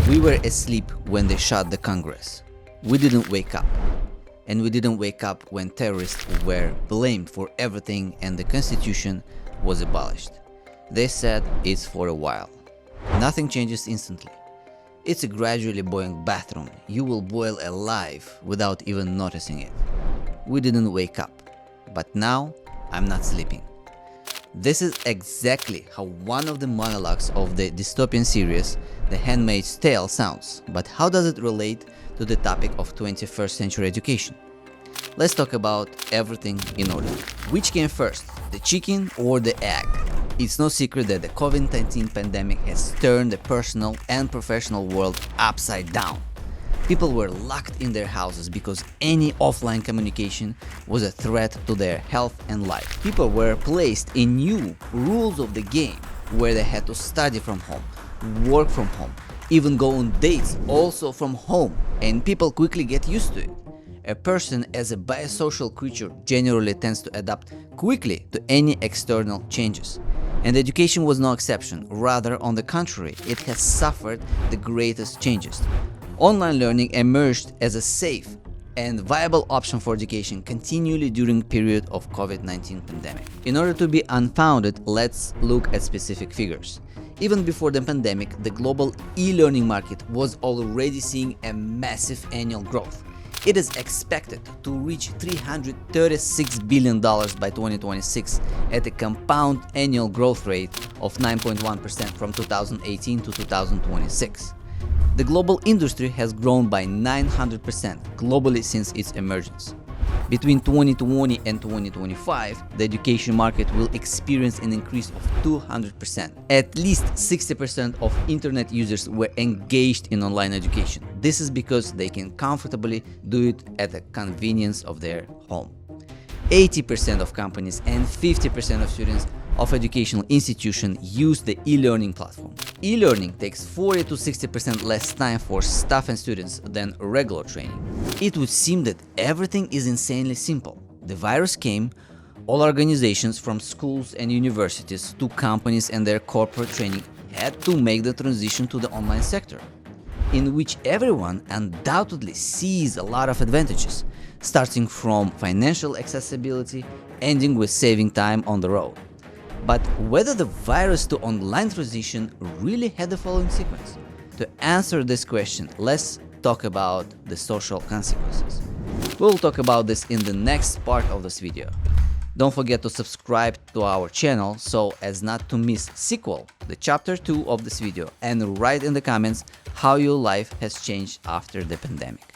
We were asleep when they shot the Congress. We didn't wake up. And we didn't wake up when terrorists were blamed for everything and the Constitution was abolished. They said it's for a while. Nothing changes instantly. It's a gradually boiling bathroom. You will boil alive without even noticing it. We didn't wake up. But now, I'm not sleeping. This is exactly how one of the monologues of the dystopian series, The Handmaid's Tale, sounds. But how does it relate to the topic of 21st century education? Let's talk about everything in order. Which came first, the chicken or the egg? It's no secret that the COVID-19 pandemic has turned the personal and professional world upside down. People were locked in their houses because any offline communication was a threat to their health and life. People were placed in new rules of the game where they had to study from home, work from home, even go on dates also from home, and people quickly get used to it. A person as a biosocial creature generally tends to adapt quickly to any external changes. And education was no exception. Rather, on the contrary, it has suffered the greatest changes. Online learning emerged as a safe and viable option for education continually during the period of COVID-19 pandemic. In order to be unfounded, let's look at specific figures. Even before the pandemic, the global e-learning market was already seeing a massive annual growth. It is expected to reach $336 billion by 2026 at a compound annual growth rate of 9.1% from 2018 to 2026. The global industry has grown by 900% globally since its emergence. Between 2020 and 2025, the education market will experience an increase of 200%. At least 60% of internet users were engaged in online education. This is because they can comfortably do it at the convenience of their home. 80% of companies and 50% of students of educational institutions use the e-learning platform. E-learning takes 40 to 60% less time for staff and students than regular training. It would seem that everything is insanely simple. The virus came, all organizations from schools and universities to companies and their corporate training had to make the transition to the online sector, in which everyone undoubtedly sees a lot of advantages, starting from financial accessibility, ending with saving time on the road. But whether the virus to online transition really had the following sequence? To answer this question, let's talk about the social consequences. We'll talk about this in the next part of this video. Don't forget to subscribe to our channel so as not to miss sequel, the chapter 2 of this video, and write in the comments how your life has changed after the pandemic.